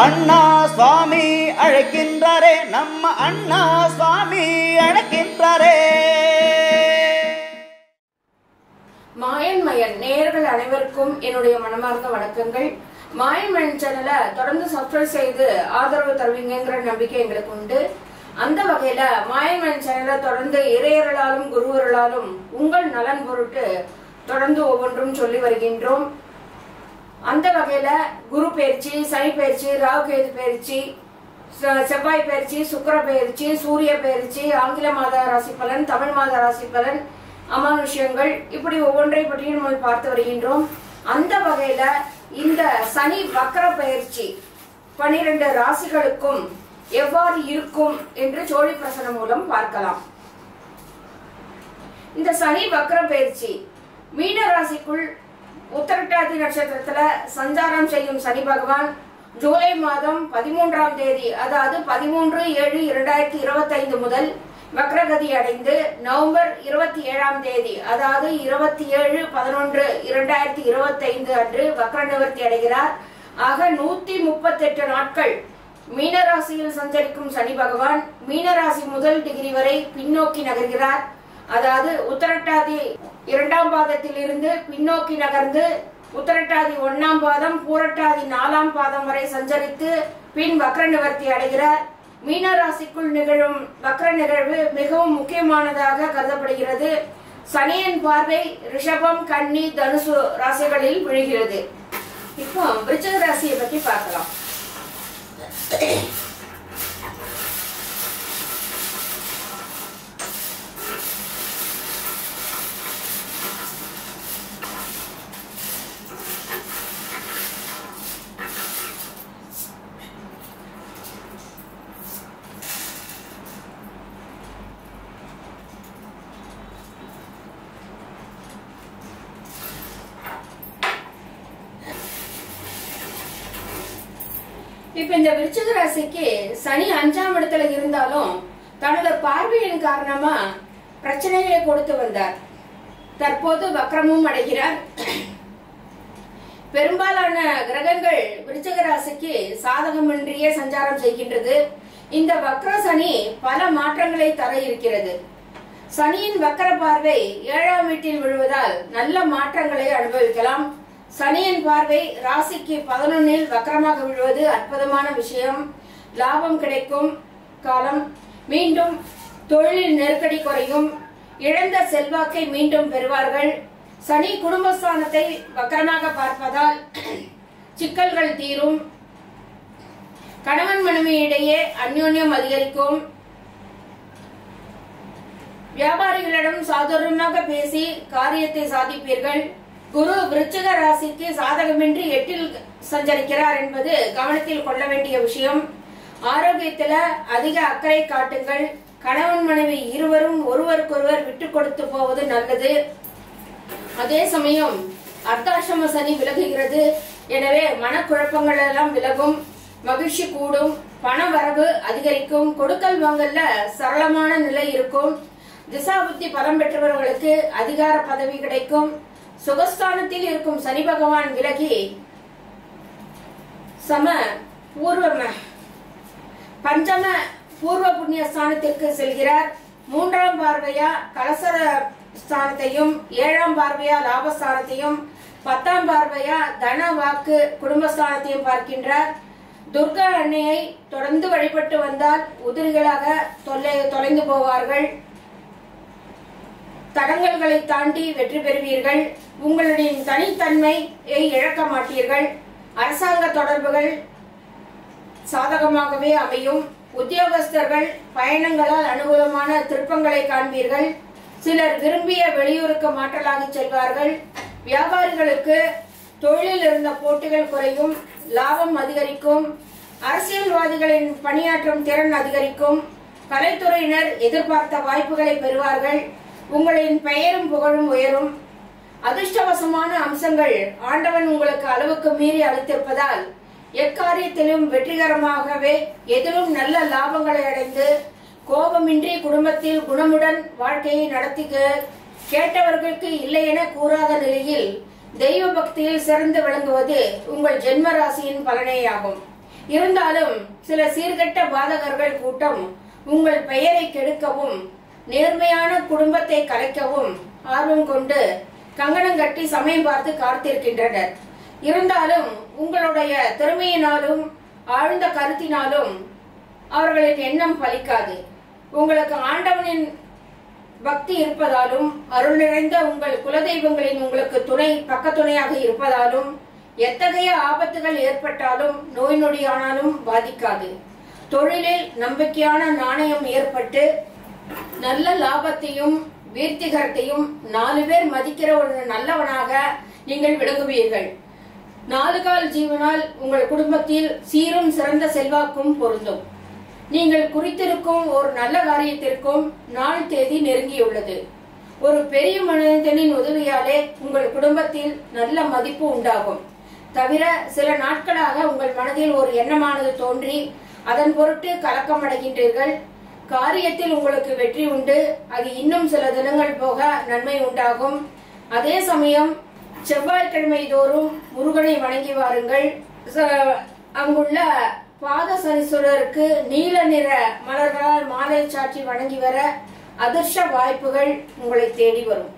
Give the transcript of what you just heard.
அண்ணா சுவாமி அழைக்கின்றாரே, நம்ம அண்ணா சுவாமி அழைக்கின்றாரே. மாயன் மயன் நேயர்கள் அனைவருக்கும் என்னுடைய மனமார்ந்த வணக்கங்கள். மாயன் மயன் சேனலை தொடர்ந்து சப்ஸ்கிரைப் செய்து ஆதரவு தருவீங்கிற நம்பிக்கை எங்களுக்கு உண்டு. அந்த வகையில மாயன் மயன் சேனலை தொடர்ந்து இறையர்களாலும் குருவர்களாலும் உங்கள் நலன் பொருட்டு தொடர்ந்து ஒவ்வொன்றும் சொல்லி வருகின்றோம். அந்த வகையில குரு பயிற்சி, சனி பயிற்சி, ராகு கேது பயிற்சி, செவ்வாய் பயிற்சி, சுக்கிர பயிற்சி, சூரிய பயிற்சி, ஆங்கில மாத ராசி பலன், தமிழ் மாத ராசி பலன், அமானுஷ்யங்கள், இப்படி ஒவ்வொன்றை பற்றியும் நம்ம பார்த்து வருகின்றோம். அந்த வகையில இந்த சனி வக்ர பயிற்சி 12 ராசிகளுக்கும் எவ்வாறு இருக்கும் என்று சோழி பிரசனம் மூலம் பார்க்கலாம். இந்த சனி வக்ர பயிற்சி மீன ராசிக்குள் உத்தரட்டாதி நட்சத்திரத்துல சஞ்சாரம் செய்யும் சனி பகவான் ஜூலை மாதம் 13ஆம் தேதி, அதாவது 13/7/2025 முதல் வக்ரகதி அடைந்து நவம்பர் 27ஆம் தேதி, அதாவது 27/11/2025 அன்று வக்ர நிவர்த்தி அடைகிறார். ஆக 138 நாட்கள் மீனராசியில் சஞ்சரிக்கும் சனி பகவான் மீனராசி முதல் டிகிரி வரை பின்னோக்கி நகர்கிறார். அதாவது உத்தரட்டாதி 2ஆம் பாதத்தில் இருந்து பின்னோக்கி நகர்ந்து உத்தரட்டாதி 1ஆம் பாதம், பூரட்டாதி 4ஆம் பாதம் வரை சஞ்சரித்து பின் வக்ர நிவர்த்தி அடைகிறார். மீனராசிக்குள் நிகழும் வக்ர நிகழ்வு மிகவும் முக்கியமானதாக கருதப்படுகிறது. சனியின் பார்வை ரிஷபம், கன்னி, தனுசு ராசிகளில் விழுகிறது. இப்போ விருச்சிக ராசியை பற்றி பார்க்கலாம். இப்ப இந்த விருச்சிக ராசிக்கு சனி 5ஆம் இடத்துல இருந்தாலும் தனது பார்வையின் காரணமா பிரச்சனைகளை கொடுத்து வந்தார். தற்போது வக்ரமும் அடைகிறார். பெரும்பாலான கிரகங்கள் விருச்சிக ராசிக்கு சாதகமின்றியே சஞ்சாரம் செய்கின்றது. இந்த வக்ர சனி பல மாற்றங்களை தர இருக்கிறது. சனியின் வக்ர பார்வை 7ஆம் வீட்டில் விழுவதால் நல்ல மாற்றங்களை அனுபவிக்கலாம். சனியின் பார்வை ராசிக்கு 11இல் வக்ரமாக விழுவது அற்புதமான விஷயம். லாபம் கிடைக்கும் காலம். மீண்டும் தொழிலில் நெருக்கடி குறையும். இழந்த செல்வாக்கை மீண்டும் பெறுவார்கள். சனி குடும்பஸ்தானத்தை வக்ரமாக பார்ப்பதால் சிக்கல்கள் தீரும். கணவன் மனைவியிடையே அந்யோன்யம் அதிகரிக்கும். வியாபாரிகளிடம் சாதுரியமாக பேசி காரியத்தை சாதிப்பீர்கள். குரு விருச்சிக ராசிக்கு சாதகமின்றி 8இல் சஞ்சரிக்கிறார் என்பது கவனத்தில் கொள்ள வேண்டிய விஷயம். ஆரோக்கியத்துல அதிக அக்கறை காட்டுங்கள். கணவன் மனைவி இருவரும் ஒருவருக்கொருவர் விட்டு கொடுத்து போவது நல்லது. அதே சமயம் அர்த்தாஷ்டம சனி விலகுகிறது. எனவே மனக்குழப்பங்கள் எல்லாம் விலகும். மகிழ்ச்சி கூடும். பண வரவு அதிகரிக்கும். கொடுக்கல் வாங்கல்ல சரளமான நிலை இருக்கும். திசாபுத்தி பலம் பெற்றவர்களுக்கு அதிகார பதவி கிடைக்கும். சுகஸ்தானத்தில் இருக்கும் சனி பகவான் விலகி பஞ்சம பூர்வ புண்ணிய ஸ்தானத்திற்கு செல்கிறார். 3ஆம் பார்வையா கலசர ஸ்தானத்தையும், 7ஆம் பார்வையா லாபஸ்தானத்தையும், 10ஆம் பார்வையா தன வாக்கு குடும்பஸ்தானத்தையும் பார்க்கின்றார். துர்கா அன்னையை தொடர்ந்து வழிபட்டு வந்தால் உதிரிகளாக தொலைந்து போவார்கள். தடங்கல்களை தாண்டி வெற்றி பெறுவீர்கள். உங்களுடைய தனித்தன்மையை இழக்க மாட்டீர்கள். அரசாங்க தொடர்புகள் சாதகமாகவே அமையும். உத்தியோகஸ்தர்கள் பயணங்களால் அனுகூலமான திருப்பங்களை காண்பீர்கள். சிலர் விரும்பிய வெளியூருக்கு மாற்றலாகி செல்வார்கள். வியாபாரிகளுக்கு தொழிலில் இருந்த போட்டிகள் குறையும். லாபம் அதிகரிக்கும். அரசியல்வாதிகளின் பணியாற்றும் திறன் அதிகரிக்கும். கலைத்துறையினர் எதிர்பார்த்த வாய்ப்புகளை பெறுவார்கள். உங்களின் பெயரும் புகழும் உயரும். அதிர்ஷ்டவசமான அம்சங்கள் ஆண்டவன் உங்களுக்கு அளவுக்கு மீறி அளித்திருப்பதால் எக்காரியத்திலும் வெற்றிகரமாகவே எதிலும் நல்ல லாபங்களை அடைந்து கோபமின்றி குடும்பத்தில் குணமுடன் வாழ்க்கையை நடத்தி கேட்டவர்களுக்கு இல்லை என கூறாத நிலையில் தெய்வ பக்தியில் சிறந்து விளங்குவது உங்கள் ஜென்ம ராசியின் பலனேயாகும். இருந்தாலும் சில சீர்கெட்ட பாதகர்கள் கூட்டம் உங்கள் பெயரை கெடுக்கவும் நேர்மையான குடும்பத்தை கலைக்கவும் ஆர்வம் கொண்டு கங்கணம் கட்டி சமயம் பார்த்து காத்திருக்கின்றனர். இருந்தாலும் உங்களுடைய திறமையினாலும் ஆழ்ந்த கருத்தினாலும் அவர்களின் எண்ணம் பலிக்காது. உங்களுக்கு ஆண்டவனின் பக்தி இருப்பதாலும் அருள் நிறைந்த உங்கள் குலதெய்வங்களின் உங்களுக்கு துணை பக்கத்துணையாக இருப்பதாலும் எத்தகைய ஆபத்துகள் ஏற்பட்டாலும் நோய் நொடியானாலும் பாதிக்காது. தொழிலில் நம்பிக்கையான நாணயம் ஏற்பட்டு நல்ல லாபத்தையும் வீர்த்திகரத்தையும் 4 பேர் மதிக்கிற ஒரு நல்லவனாக நீங்கள் விளங்குவீர்கள். 4 கால் ஜீவனால் உங்கள் குடும்பத்தில் சீரும் சிறந்த செல்வாக்கும் பொருந்தும். நீங்கள் குறித்திருக்கும் ஒரு நல்ல காரியத்திற்கும் நாள் தேதி நெருங்கியுள்ளது. ஒரு பெரிய மனிதனின் உதவியாலே உங்கள் குடும்பத்தில் நல்ல மதிப்பு உண்டாகும். தவிர சில நாட்களாக உங்கள் மனதில் ஒரு எண்ணமானது தோன்றி அதன் பொருட்டு கலக்கமடைகின்றீர்கள். காரியத்தில் உங்களுக்கு வெற்றி உண்டு. அது இன்னும் சில தினங்கள் போக நன்மை உண்டாகும். அதே சமயம் செவ்வாய்க்கிழமை தோறும் முருகனை வணங்கி வாருங்கள். அங்குள்ள பாத சனீஸ்வரருக்கு நீல நிற மலர்களால் மாலை சாற்றி வணங்கி வர அதிர்ஷ்ட வாய்ப்புகள் உங்களை தேடி வரும்.